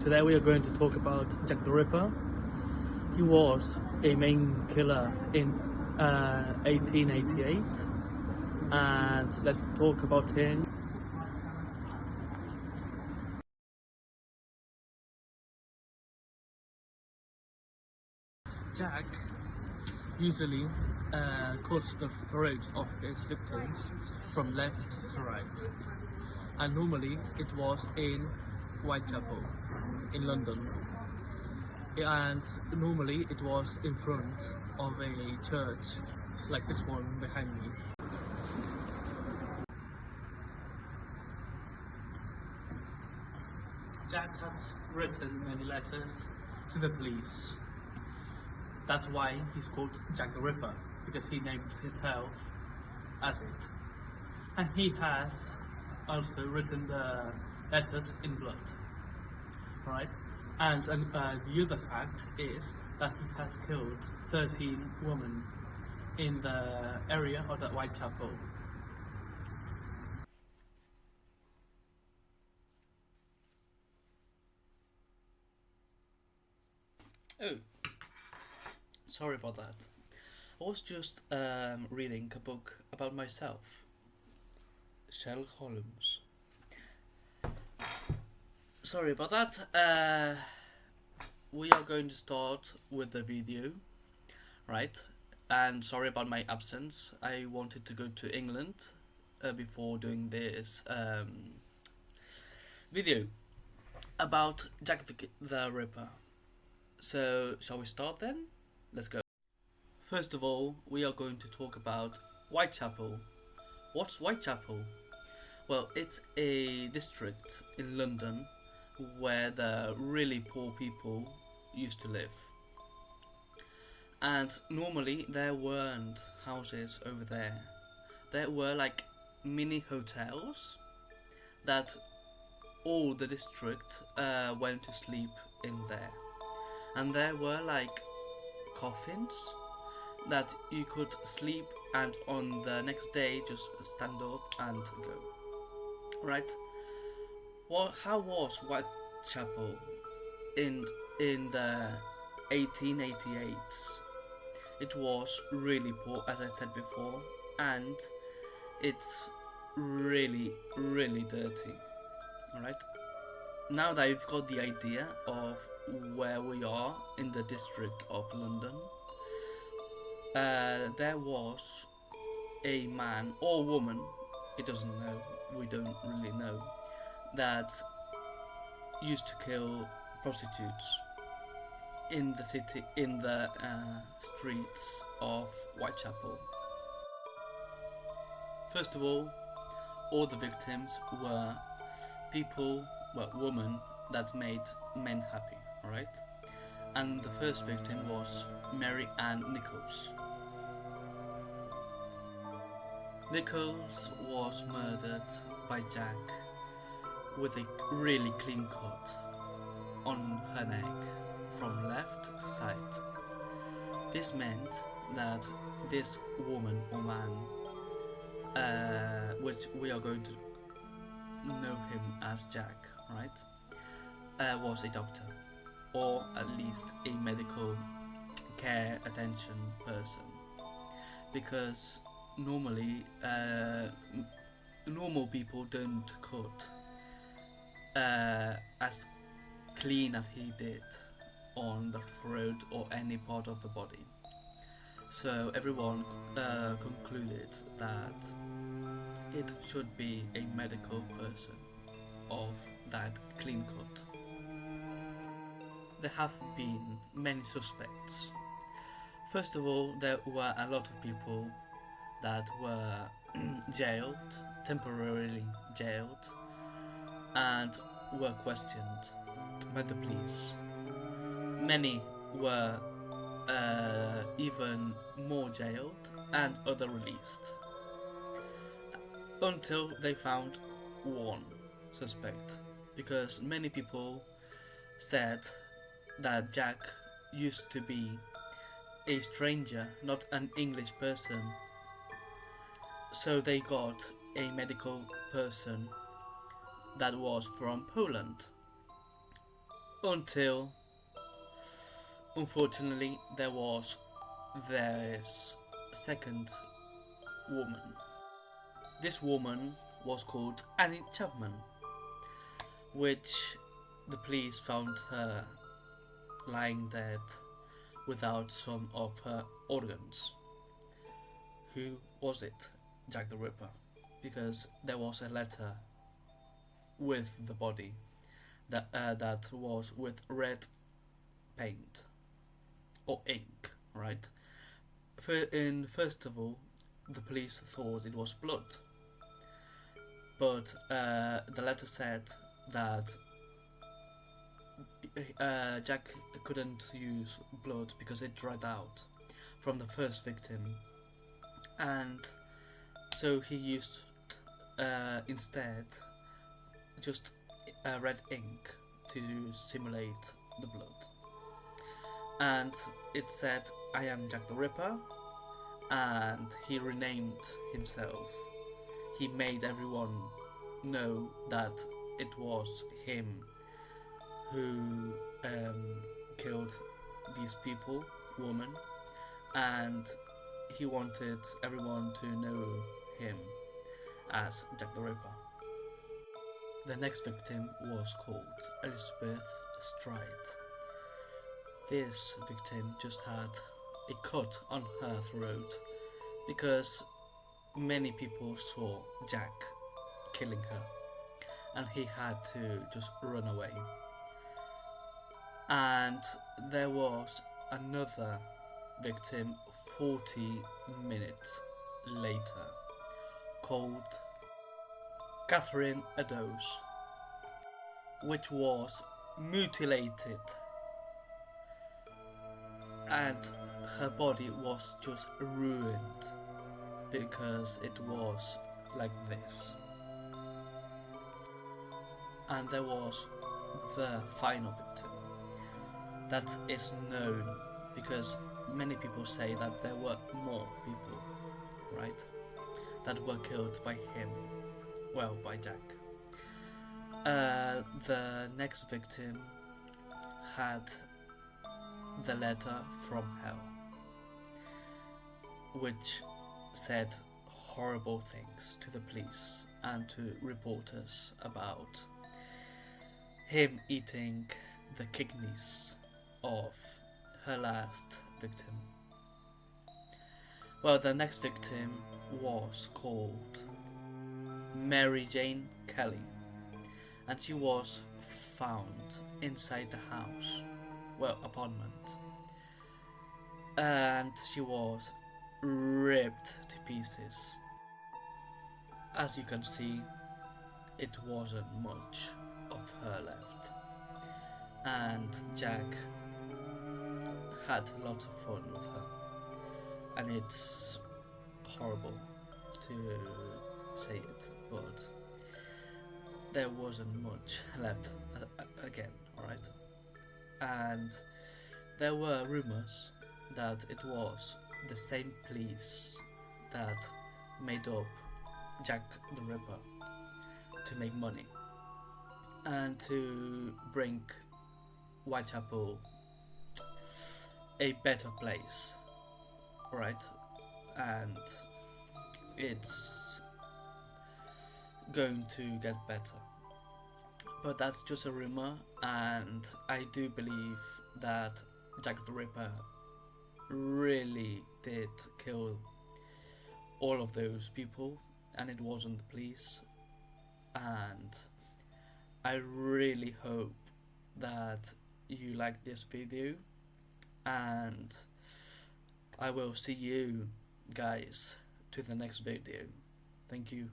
Today we are going to talk about Jack the Ripper. He was a main killer in 1888, and let's talk about him. Jack usually cut the throats of his victims from left to right, and normally it was in Whitechapel in London, and normally it was in front of a church like this one behind me. Jack had written many letters to the police. That's why he's called Jack the Ripper, because he named himself as it. And he has also written the letters in blood, right? And the other fact is that he has killed 13 women in the area of that Whitechapel. Oh, sorry about that. I was just reading a book about myself, Sherlock Holmes. Sorry about that. We are going to start with the video, right? And sorry about my absence. I wanted to go to England before doing this video about Jack the Ripper. So, shall we start then? Let's go. First of all, we are going to talk about Whitechapel. What's Whitechapel? Well, it's a district in London where the really poor people used to live. And normally there weren't houses over there. There were like mini hotels that all the district went to sleep in there. And there were like coffins that you could sleep and on the next day just stand up and go. Right? Well, how was Whitechapel in the 1888s? It was really poor, as I said before, and it's really dirty. Alright? Now that you've got the idea of where we are in the district of London, there was a man or woman, it doesn't know, we don't really know, that used to kill prostitutes in the city, in the streets of Whitechapel. First of all the victims were women that made men happy, alright? And the first victim was Mary Ann Nichols. Nichols was murdered by Jack with a really clean cut on her neck from left to side. This meant that this woman or man, which we are going to know him as Jack, right, was a doctor, or at least a medical care attention person, because normally normal people don't cut as clean as he did on the throat or any part of the body. So everyone concluded that it should be a medical person of that clean cut. There have been many suspects. First of all, there were a lot of people that were jailed, temporarily jailed, and were questioned by the police. Many were even more jailed and other released, until they found one suspect, because many people said that Jack used to be a stranger, not an English person. So they got a medical person that was from Poland. until unfortunately there was this second woman. This woman was called Annie Chapman, which the police found her lying dead without some of her organs. Who was it? Jack the Ripper. Because there was a letter with the body that was with red paint or ink, right? First of all, the police thought it was blood, but the letter said that Jack couldn't use blood because it dried out from the first victim, and so he used instead just red ink to simulate the blood. And it said, "I am Jack the Ripper," and he renamed himself. He made everyone know that it was him who killed these people, woman, and he wanted everyone to know him as Jack the Ripper. The next victim was called Elizabeth Stride. This victim just had a cut on her throat because many people saw Jack killing her and he had to just run away. And there was another victim 40 minutes later called Catherine Eddowes, which was mutilated, and her body was just ruined because it was like this. And there was the final victim that is known because many people say that there were more people, right, that were killed by him, well, by Jack. The next victim had the letter from hell, which said horrible things to the police and to reporters about him eating the kidneys of her last victim. Well, the next victim was called Mary Jane Kelly, and she was found inside the house, well, apartment, and she was ripped to pieces. As you can see, it wasn't much of her left, and Jack had lots of fun with her, and it's horrible to say it, but there wasn't much left again, alright? And there were rumors that it was the same police that made up Jack the Ripper to make money and to bring Whitechapel a better place, right? And it's going to get better, but that's just a rumor, and I do believe that Jack the Ripper really did kill all of those people and it wasn't the police. And I really hope that you like this video, and I will see you guys to the next video. Thank you.